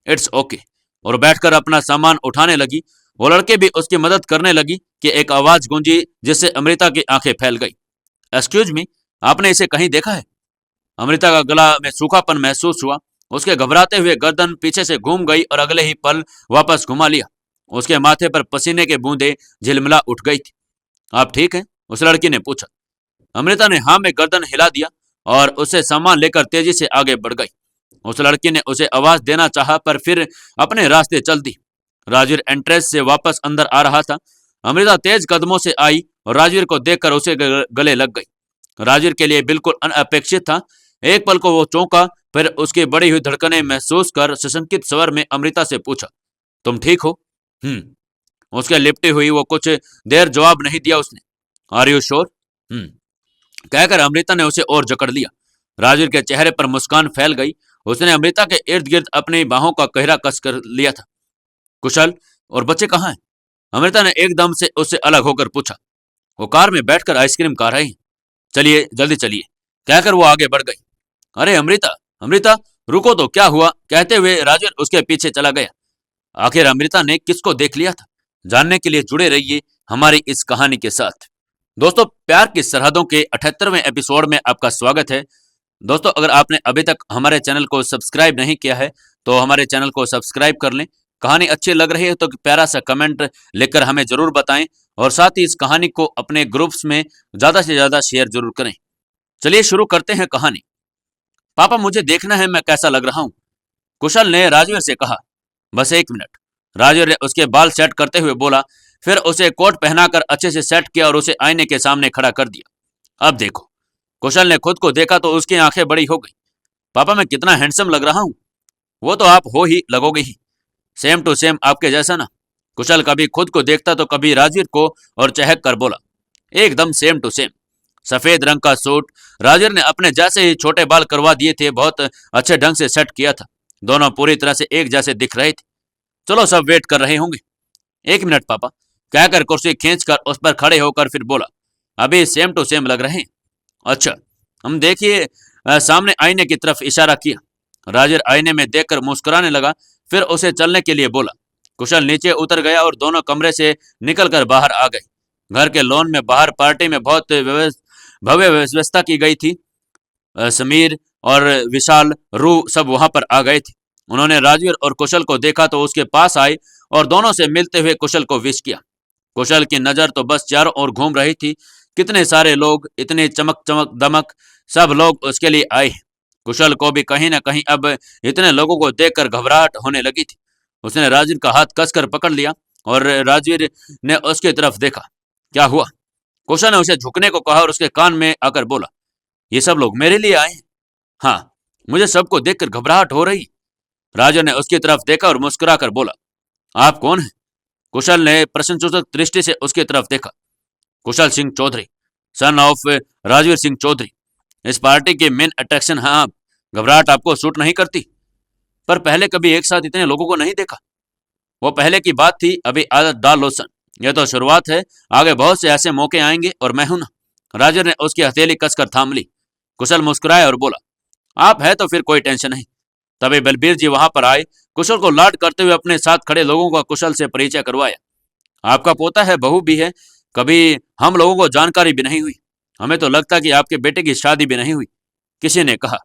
Speaker 1: इट्स ओके, और बैठकर अपना सामान उठाने लगी। वो लड़की भी उसकी मदद करने लगी कि एक आवाज गूंजी जिससे अमृता की आंखें फैल गई। एक्सक्यूज मी, आपने इसे कहीं देखा है? अमृता का गला में सूखापन महसूस हुआ। उसके घबराते हुए गर्दन पीछे से घूम गई और अगले ही पल वापस घुमा लिया। उसके माथे पर पसीने के बूंदे झिलमिला उठ गई थी। आप ठीक हैं? उस लड़की ने पूछा। अमृता ने हाँ में गर्दन हिला दिया और उससे सामान लेकर तेजी से आगे बढ़ गई। उस लड़की ने उसे आवाज देना चाहा पर फिर अपने रास्ते चल दी। राजवीर एंट्रेंस से वापस अंदर आ रहा था। अमृता तेज कदमों से आई और राजवीर को देखकर उसे गले लग गई। राजवीर के लिए बिल्कुल अनअपेक्षित था। एक पल को वो चौंका, फिर उसकी बढ़ी हुई धड़कनें महसूस कर सशंकित स्वर में अमृता से पूछा, तुम ठीक हो? उसके लिपटी हुई वो कुछ देर जवाब नहीं दिया उसने। Are you sure? कहकर अमृता ने उसे और जकड़ लिया। राजवीर के चेहरे पर मुस्कान फैल गई। उसने अमृता के इर्द गिर्द अपनी बाहों का गहरा कस कर लिया था। कुशल और बच्चे कहाँ हैं? अमृता ने एकदम से उससे अलग होकर पूछा। वो कार में बैठकर आइसक्रीम खा रहे हैं। चलिए जल्दी चलिए, कहकर वो आगे बढ़ गई। अरे अमृता, अमृता रुको तो, क्या हुआ? कहते हुए राजवीर उसके पीछे चला गया। आखिर अमृता ने किसको देख लिया था? जानने के लिए जुड़े रहिए हमारी इस कहानी के साथ। दोस्तों, प्यार की सरहदों के 78वें एपिसोड में आपका स्वागत है। दोस्तों, अगर आपने अभी तक हमारे चैनल को सब्सक्राइब नहीं किया है तो हमारे चैनल को सब्सक्राइब कर लें। कहानी अच्छी लग रही है तो प्यारा सा कमेंट लिखकर हमें जरूर बताएं और साथ ही इस कहानी को अपने ग्रुप्स में ज्यादा से ज्यादा शेयर जरूर करें। चलिए शुरू करते हैं कहानी। पापा, मुझे देखना है मैं कैसा लग रहा हूं, कुशल ने राजवीर से कहा। बस एक मिनट, राजवीर ने उसके बाल सेट करते हुए बोला। फिर उसे कोट पहनाकर अच्छे से सेट किया और उसे आईने के सामने खड़ा कर दिया। अब देखो। कुशल ने खुद को देखा तो उसकी आंखें बड़ी हो गई। पापा, मैं कितना हैंडसम लग रहा हूं? वो तो आप हो ही, लगोगे ही, सेम टू सेम आपके जैसा ना। कुशल कभी खुद को देखता तो कभी राजवीर को और चहक कर बोला, एकदम सेम टू सेम। सफेद रंग का सूट, राजवीर ने अपने जैसे ही छोटे बाल करवा दिए थे, बहुत अच्छे ढंग से सेट किया था। दोनों पूरी तरह से एक जैसे दिख रहे थे। चलो सब वेट कर रहे होंगे। एक मिनट पापा, कहकर कुर्सी खींचकर उस पर खड़े होकर फिर बोला, अभी सेम टू सेम लग रहे हैं। अच्छा, हम देखिए। सामने आईने की तरफ इशारा किया। राजवीर आईने में देखकर मुस्कुराने लगा, फिर उसे चलने के लिए बोला। कुशल नीचे उतर गया और दोनों कमरे से निकलकर बाहर आ गए। घर के लॉन में बाहर पार्टी में बहुत भव्य व्यवस्था की गई थी। समीर और विशाल, रू सब वहां पर आ गए थे। उन्होंने राजवीर और कुशल को देखा तो उसके पास आए और दोनों से मिलते हुए कुशल को विश किया। कुशल की नजर तो बस चारों ओर घूम रही थी। कितने सारे लोग, इतने चमक चमक दमक, सब लोग उसके लिए आए। कुशल को भी कहीं ना कहीं अब इतने लोगों को देखकर घबराहट होने लगी थी। उसने राजवीर का हाथ कसकर पकड़ लिया और राजवीर ने उसकी तरफ देखा। क्या हुआ? कुशल ने उसे झुकने को कहा और उसके कान में आकर बोला, ये सब लोग मेरे लिए आए हैं? हाँ, मुझे सबको देखकर घबराहट हो रही। राजवीर ने उसकी तरफ देखा और मुस्कुराकर बोला, आप कौन हैं? कुशल ने प्रश्नसूचक दृष्टि से उसकी तरफ देखा। कुशल सिंह चौधरी, सन ऑफ राजवीर सिंह चौधरी, इस पार्टी के मेन अट्रैक्शन हैं आप। घबराहट आपको सूट नहीं करती? पर पहले कभी एक साथ इतने लोगों को नहीं देखा। वो पहले की बात थी, अभी आदत डाल लो सन। यह तो शुरुआत है, आगे बहुत से ऐसे मौके आएंगे और मैं हूं ना। राजवीर ने उसकी हथेली कसकर थाम ली। कुशल मुस्कुराया और बोला, आप है तो फिर कोई टेंशन नहीं। तभी बलबीर जी वहां पर आए। कुशल को लाड करते हुए अपने साथ खड़े लोगों का कुशल से परिचय करवाया। आपका पोता है, बहू भी है, कभी हम लोगों को जानकारी भी नहीं हुई। हमें तो लगता कि आपके बेटे की शादी भी नहीं हुई, किसी ने कहा।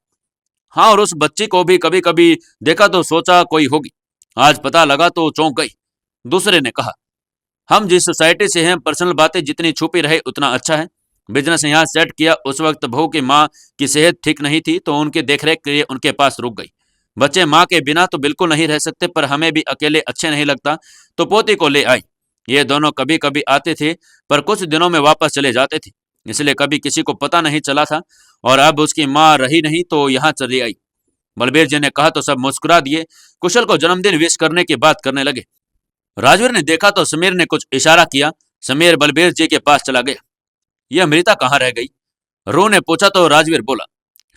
Speaker 1: हाँ, और उस बच्ची को भी कभी कभी देखा तो सोचा कोई होगी, आज पता लगा तो चौंक गई, दूसरे ने कहा। हम जिस सोसाइटी से हैं, पर्सनल बातें जितनी छुपी रहे उतना अच्छा है। बिजनेस यहाँ सेट किया, उस वक्त बहू की माँ की सेहत ठीक नहीं थी तो उनकी देखरेख के लिए उनके पास रुक गई। बच्चे माँ के बिना तो बिल्कुल नहीं रह सकते, पर हमें भी अकेले अच्छे नहीं लगता तो पोती को ले आई। ये दोनों कभी कभी आते थे पर कुछ दिनों में वापस चले जाते थे, इसलिए कभी किसी को पता नहीं चला था। और अब उसकी माँ रही नहीं तो यहाँ चली आई। बलबीर जी ने कहा तो सब मुस्कुरा दिए। कुशल को जन्मदिन विश करने की बात करने लगे। राजवीर ने देखा तो समीर ने कुछ इशारा किया। समीर बलबीर जी के पास चला गया। ये अमृता कहाँ रह गई? रू ने पूछा तो राजवीर बोला,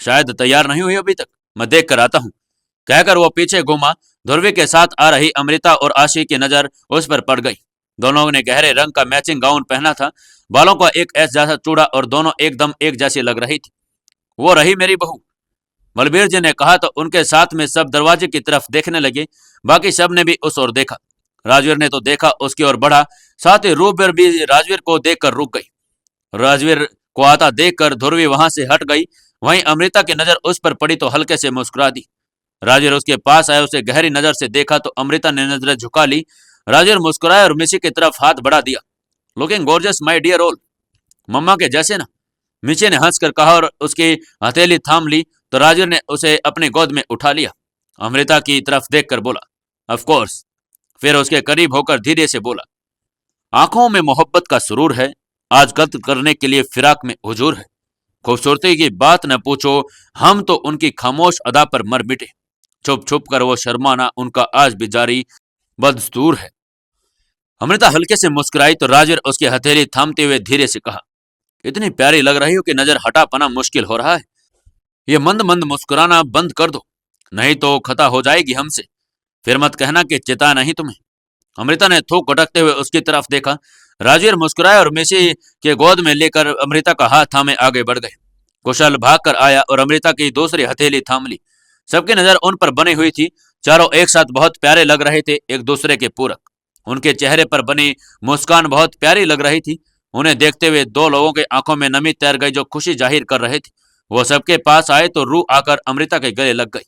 Speaker 1: शायद तैयार नहीं हुई अभी तक, मैं देख कर आता हूँ। कहकर वो पीछे घूमा। ध्रुवी के साथ आ रही अमृता और आशी की नजर उस पर पड़ गई। दोनों ने गहरे रंग का मैचिंग गाउन पहना था, बालों का एक एस जैसा चूड़ा, और दोनों एकदम एक जैसी लग रही थी। वो रही मेरी बहू, बलबीर जी ने कहा तो उनके साथ में सब दरवाजे की तरफ देखने लगे। बाकी सब ने भी उस ओर देखा। राजवीर ने तो देखा, उसकी ओर बढ़ा, साथ ही रूबीर भी राजवीर को देखकर रुक गई। राजवीर को आता देखकर ध्रुवी वहां से हट गई। वहीं अमृता की नजर उस पर पड़ी तो हल्के से मुस्कुरा दी। राजवीर उसके पास आया, उसे गहरी नजर से देखा तो अमृता ने नजरें झुका ली। राजवीर मुस्कुराया और मिशी की तरफ हाथ बढ़ा दिया। Looking gorgeous my dear all, मम्मा के जैसे ना, मिशी ने हंसकर कहा और उसकी हथेली थाम ली तो राजवीर ने उसे अपनी गोद में उठा लिया। अमृता की तरफ देखकर बोला, ऑफ कोर्स। फिर उसके करीब होकर धीरे से बोला, आंखों में मोहब्बत का सुरूर है, आज कत्ल करने के लिए फिराक में हुजूर है। खूबसूरती की बात न पूछो, हम तो उनकी खामोश अदा पर मर मिटे। छुप छुप कर वो शर्माना उनका आज भी जारी बदस्तूर है। अमृता हल्के से मुस्कुराई तो राजवीर उसकी हथेली थामते हुए धीरे से कहा, इतनी प्यारी लग रही हो कि नजर हटा पाना मुश्किल हो रहा है। ये मंद मंद मुस्कुराना बंद कर दो, नहीं तो खता हो जाएगी हमसे। फिर मत कहना कि चिता नहीं तुम्हें। अमृता ने थूक अटकते हुए उसकी तरफ देखा। राजवीर मुस्कुराया और मेसी के गोद में लेकर अमृता का हाथ थामे आगे बढ़ गए। कुशल भाग कर आया और अमृता की दूसरी हथेली थाम ली। सबकी नजर उन पर बनी हुई थी। चारों एक साथ बहुत प्यारे लग रहे थे, एक दूसरे के पूरक। उनके चेहरे पर बनी मुस्कान बहुत प्यारी लग रही थी। उन्हें देखते हुए दो लोगों के आंखों में नमी तैर गई जो खुशी जाहिर कर रहे थे। वो सबके पास आए तो रूह आकर अमृता के गले लग गई।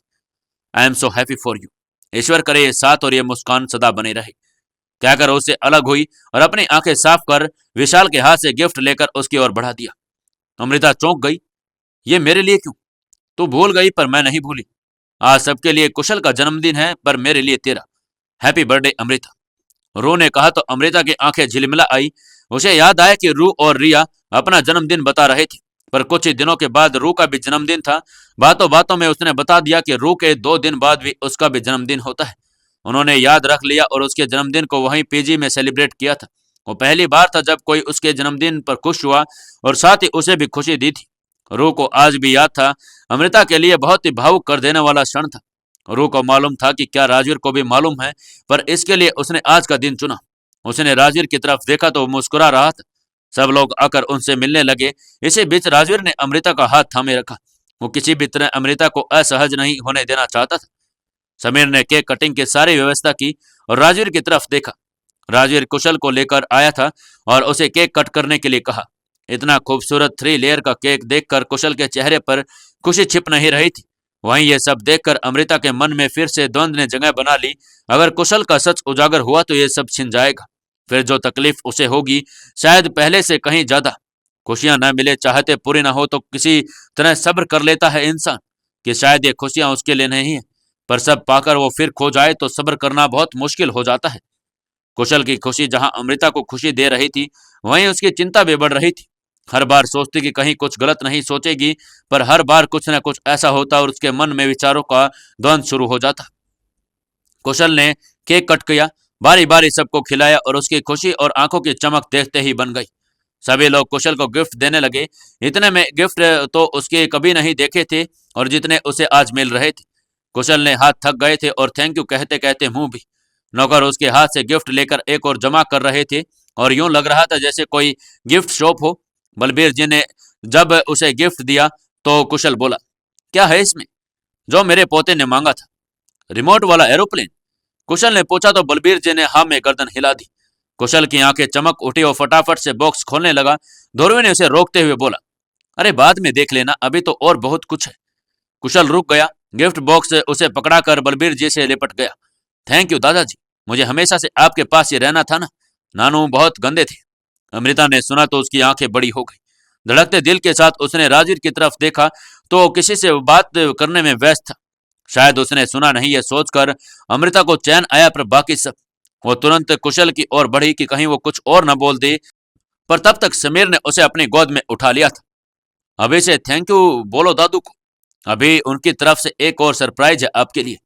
Speaker 1: I am so happy for you. ईश्वर करे ये साथ और ये मुस्कान सदा बनी रहे। कहकर उससे अलग हुई और अपनी आंखें साफ कर विशाल के हाथ से गिफ्ट लेकर उसकी ओर बढ़ा दिया। अमृता चौंक गई। ये मेरे लिए क्यों? तू भूल गई पर मैं नहीं भूली। आज सबके लिए कुशल का जन्मदिन है पर मेरे लिए तेरा। Happy birthday Amrita. रू ने कहा तो अमृता की आंखें झिलमिला आई। उसे याद आया कि रू और रिया अपना जन्मदिन बता रहे थे, पर कुछ ही दिनों के बाद रू का भी जन्मदिन था। बातों बातों में उसने बता दिया कि रू के 2 दिन बाद भी उसका भी जन्मदिन होता है। उन्होंने याद रख लिया और उसके जन्मदिन को वहीं पीजी में सेलिब्रेट किया था। वो पहली बार था जब कोई उसके जन्मदिन पर खुश हुआ और साथ ही उसे भी खुशी दी थी। रू को आज भी याद था। अमृता के लिए बहुत ही भावुक कर देने वाला क्षण था। रू को मालूम था कि क्या राजवीर को भी मालूम है, पर इसके लिए उसने आज का दिन चुना। उसने राजवीर की तरफ देखा तो वो मुस्कुरा रहा था। सब लोग आकर उनसे मिलने लगे। इसी बीच राजवीर ने अमृता का हाथ थामे रखा। वो किसी भी तरह अमृता को असहज नहीं होने देना चाहता था। समीर ने केक कटिंग की सारी व्यवस्था की और राजवीर की तरफ देखा। राजवीर कुशल को लेकर आया था और उसे केक कट करने के लिए कहा। इतना खूबसूरत 3 लेयर का केक देखकर कुशल के चेहरे पर खुशी छिप नहीं रही थी। वहीं ये सब देखकर अमृता के मन में फिर से द्वंद ने जगह बना ली। अगर कुशल का सच उजागर हुआ तो ये सब छिन जाएगा। फिर जो तकलीफ उसे होगी शायद पहले से कहीं ज्यादा। खुशियां न मिले, चाहते पूरी ना हो तो किसी तरह सब्र कर लेता है इंसान कि शायद ये खुशियां उसके लिए नहीं है, पर सब पाकर वो फिर खो जाए तो सब्र करना बहुत मुश्किल हो जाता है। कुशल की खुशी जहां अमृता को खुशी दे रही थी, वहीं उसकी चिंता भी बढ़ रही थी। हर बार सोचती कि कहीं कुछ गलत नहीं सोचेगी, पर हर बार कुछ न कुछ ऐसा होता और उसके मन में विचारों का द्वंद शुरू हो जाता। कुशल ने केक कट किया, बारी बारी सबको खिलाया और उसकी खुशी और आंखों की चमक देखते ही बन गई। सभी लोग कुशल को गिफ्ट देने लगे। इतने में गिफ्ट तो उसके कभी नहीं देखे थे और जितने उसे आज मिल रहे थे। कुशल ने हाथ थक गए थे और थैंक यू कहते कहते मुंह भी। नौकर उसके हाथ से गिफ्ट लेकर एक और जमा कर रहे थे और यूं लग रहा था जैसे कोई गिफ्ट शॉप हो। बलबीर जी ने जब उसे गिफ्ट दिया तो कुशल बोला, क्या है इसमें? जो मेरे पोते ने मांगा था, रिमोट वाला एरोप्लेन। कुशल ने पूछा तो बलबीर जी ने हाँ में गर्दन हिला दी। कुशल की आंखें चमक उठी और फटाफट से बॉक्स खोलने लगा। ध्रुवी ने उसे रोकते हुए बोला, अरे बाद में देख लेना, अभी तो और बहुत कुछ है। कुशल रुक गया। गिफ्ट बॉक्स उसे पकड़ाकर बलबीर जी से लिपट गया। थैंक यू दादाजी, मुझे हमेशा से आपके पास ही रहना था ना, नानू बहुत गंदे थे। अमृता ने सुना तो उसकी आंखें बड़ी हो गई। धड़कते दिल के साथ उसने राजीव की तरफ देखा तो किसी से बात करने में व्यस्त था। शायद उसने सुना नहीं, यह सोचकर अमृता को चैन आया, पर बाकी सब। वो तुरंत कुशल की ओर बढ़ी कि कहीं वो कुछ और न बोल दे, पर तब तक समीर ने उसे अपनी गोद में उठा लिया था। अभी से थैंक यू बोलो दादू को, अभी उनकी तरफ से एक और सरप्राइज है आपके लिए।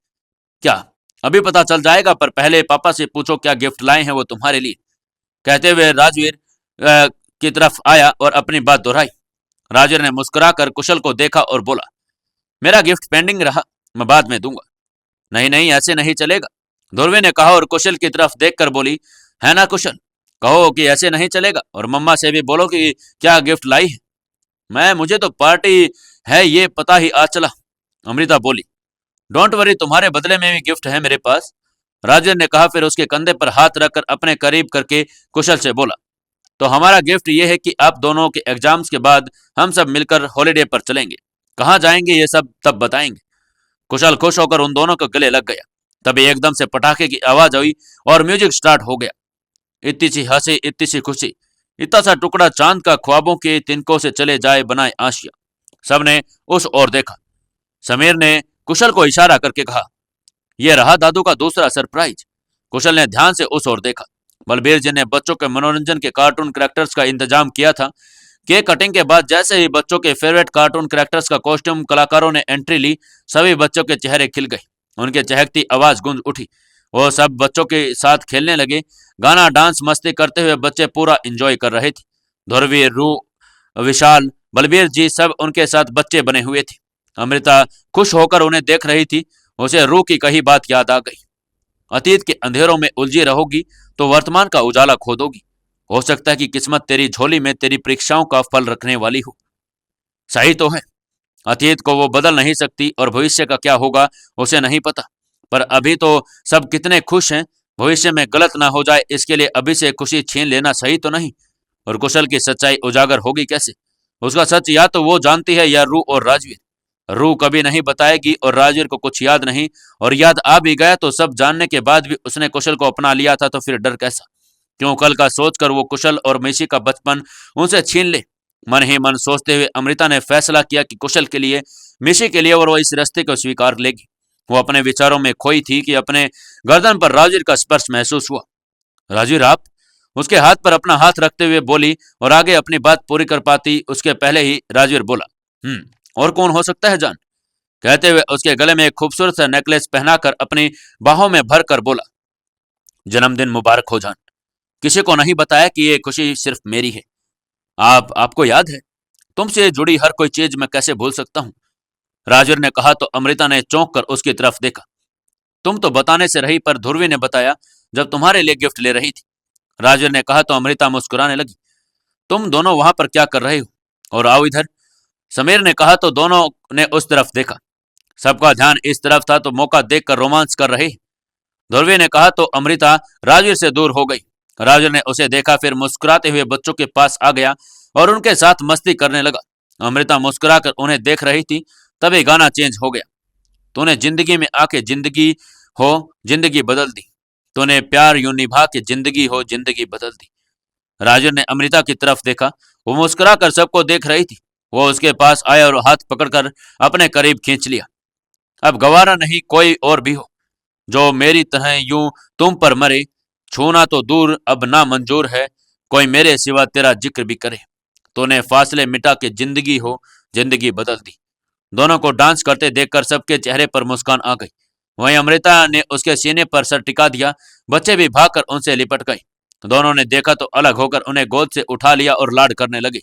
Speaker 1: क्या? अभी पता चल जाएगा, पर पहले पापा से पूछो क्या गिफ्ट लाए हैं वो तुम्हारे लिए। कहते हुए राजवीर की तरफ आया और अपनी बात दोहराई। राजवीर ने मुस्कुराकर कुशल को देखा और बोला, मेरा गिफ्ट पेंडिंग रहा, मैं बाद में दूंगा। नहीं नहीं, ऐसे नहीं चलेगा, ध्रुवी ने कहा और कुशल की तरफ देखकर बोली, है ना कुशल, कहो कि ऐसे नहीं चलेगा और मम्मा से भी बोलो कि क्या गिफ्ट लाई है। मुझे तो पार्टी है ये पता ही आज चला, अमृता बोली। डोंट वरी, तुम्हारे बदले में भी गिफ्ट है मेरे पास, राजवीर ने कहा। फिर उसके कंधे पर हाथ रखकर अपने करीब करके कुशल से बोला, तो हमारा गिफ्ट ये है कि आप दोनों के एग्जाम्स के बाद हम सब मिलकर हॉलीडे पर चलेंगे। कहाँ जाएंगे ये सब तब बताएंगे। कुशल खुश होकर उन दोनों को गले लग गया। तभी एकदम से पटाखे की आवाज आई और म्यूजिक स्टार्ट हो गया। इतनी सी हंसी, इतनी सी खुशी, इतना सा टुकड़ा चांद का ख्वाबों के तिनकों से चले जाए बनाए आशिया। सबने उस ओर देखा। समीर ने कुशल को इशारा करके कहा, यह रहा दादू का दूसरा सरप्राइज। कुशल ने ध्यान से उस ओर देखा। बलबीर जी ने बच्चों के मनोरंजन के कार्टून कैरेक्टर्स का इंतजाम किया था। केक कटिंग के बाद जैसे ही बच्चों के फेवरेट कार्टून कैरेक्टर्स का कॉस्ट्यूम कलाकारों ने एंट्री ली, सभी बच्चों के चेहरे खिल गए। उनके चहकती आवाज गूंज उठी। वो सब बच्चों के साथ खेलने लगे। गाना, डांस, मस्ती करते हुए बच्चे पूरा एंजॉय कर रहे थे। ध्रुवी, रू, विशाल, बलबीर जी सब उनके साथ बच्चे बने हुए थे। अमृता खुश होकर उन्हें देख रही थी। उसे रू की कही बात याद आ गई। अतीत के अंधेरों में उलझी रहोगी तो वर्तमान का उजाला खो दोगी। हो सकता है कि किस्मत तेरी झोली में तेरी परीक्षाओं का फल रखने वाली हो। सही तो है, अतीत को वो बदल नहीं सकती और भविष्य का क्या होगा उसे नहीं पता, पर अभी तो सब कितने खुश हैं। भविष्य में गलत ना हो जाए इसके लिए अभी से खुशी छीन लेना सही तो नहीं। और कुशल की सच्चाई उजागर होगी कैसे? उसका सच या तो वो जानती है या रू और राजवीर। रू कभी नहीं बताएगी और राजवीर को कुछ याद नहीं, और याद आ भी गया तो सब जानने के बाद भी उसने कुशल को अपना लिया था, तो फिर डर कैसा? क्यों कल का सोचकर वो कुशल और मिशी का बचपन उनसे छीन ले? मन ही मन सोचते हुए अमृता ने फैसला किया कि कुशल के लिए, मिशी के लिए, और वो इस रास्ते को स्वीकार लेगी। वो अपने विचारों में खोई थी कि अपने गर्दन पर राजवीर का स्पर्श महसूस हुआ। राजवीर, आप? उसके हाथ पर अपना हाथ रखते हुए बोली, और आगे अपनी बात पूरी कर पाती उसके पहले ही राजवीर बोला, और कौन हो सकता है जान? कहते हुए उसके गले में एक खूबसूरत सा नेकलेस पहनाकर अपनी बाहों में भर कर बोला, जन्मदिन मुबारक हो जान। किसी को नहीं बताया कि ये खुशी सिर्फ मेरी है। आपको याद है, तुमसे जुड़ी हर कोई चीज मैं कैसे भूल सकता हूँ? राजवीर ने कहा तो अमृता ने चौंक कर उसकी तरफ देखा। तुम तो बताने से रही, पर ध्रुवी ने बताया जब तुम्हारे लिए गिफ्ट ले रही थी। राजवीर ने कहा तो अमृता मुस्कुराने लगी। तुम दोनों वहां पर क्या कर रहे हो? और आओ इधर, समीर ने कहा तो दोनों ने उस तरफ देखा। सबका ध्यान इस तरफ था तो मौका देखकर रोमांस कर रहे। ध्रुवी ने कहा तो अमृता राजवीर से दूर हो गई। राजवीर ने उसे देखा, फिर मुस्कुराते हुए बच्चों के पास आ गया और उनके साथ मस्ती करने लगा। अमृता मुस्कुराकर उन्हें देख रही थी, तभी गाना चेंज हो गया। तूने जिंदगी में आके जिंदगी हो जिंदगी बदल दी, तूने प्यार यूं निभा के जिंदगी हो जिंदगी बदल दी। राजवीर ने अमृता की तरफ देखा। वो मुस्कुराकर सबको देख रही थी। वो उसके पास आया और हाथ पकड़कर अपने करीब खींच लिया। अब गवारा नहीं कोई और भी हो जो मेरी तरह यूं तुम पर मरे, छूना तो दूर अब ना मंजूर है, कोई मेरे सिवा तेरा जिक्र भी करे। तूने फासले मिटा के जिंदगी हो जिंदगी बदल दी। दोनों को डांस करते देखकर सबके चेहरे पर मुस्कान आ गई। वहीं अमृता ने उसके सीने पर सर टिका दिया। बच्चे भी भागकर उनसे लिपट गए। दोनों ने देखा तो अलग होकर उन्हें गोद से उठा लिया और लाड करने लगे।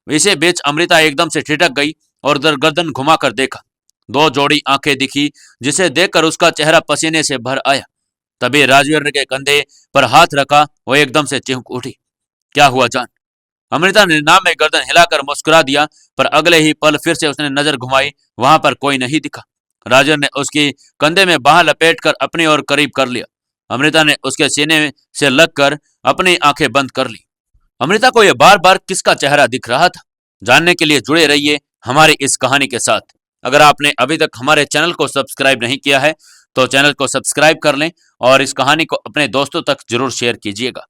Speaker 1: इसी बीच अमृता एकदम से ठिठक गई और गर्दन घुमाकर देखा। दो जोड़ी आंखें दिखी जिसे देखकर उसका चेहरा पसीने से भर आया। तभी राजवीर के कंधे पर हाथ रखा। वो एकदम से चिंक उठी। क्या हुआ जान? अमृता ने नाम में गर्दन हिलाकर मुस्कुरा दिया, पर अगले ही पल फिर से उसने नजर घुमाई। वहां पर कोई नहीं दिखा। राजवीर ने उसकी कंधे में बाह लपेटकर अपनी ओर करीब कर लिया। अमृता ने उसके सीने से लगकर अपनी आंखें बंद कर ली। अमृता को यह बार बार किसका चेहरा दिख रहा था? जानने के लिए जुड़े रहिए हमारी इस कहानी के साथ। अगर आपने अभी तक हमारे चैनल को सब्सक्राइब नहीं किया है तो चैनल को सब्सक्राइब कर लें और इस कहानी को अपने दोस्तों तक जरूर शेयर कीजिएगा।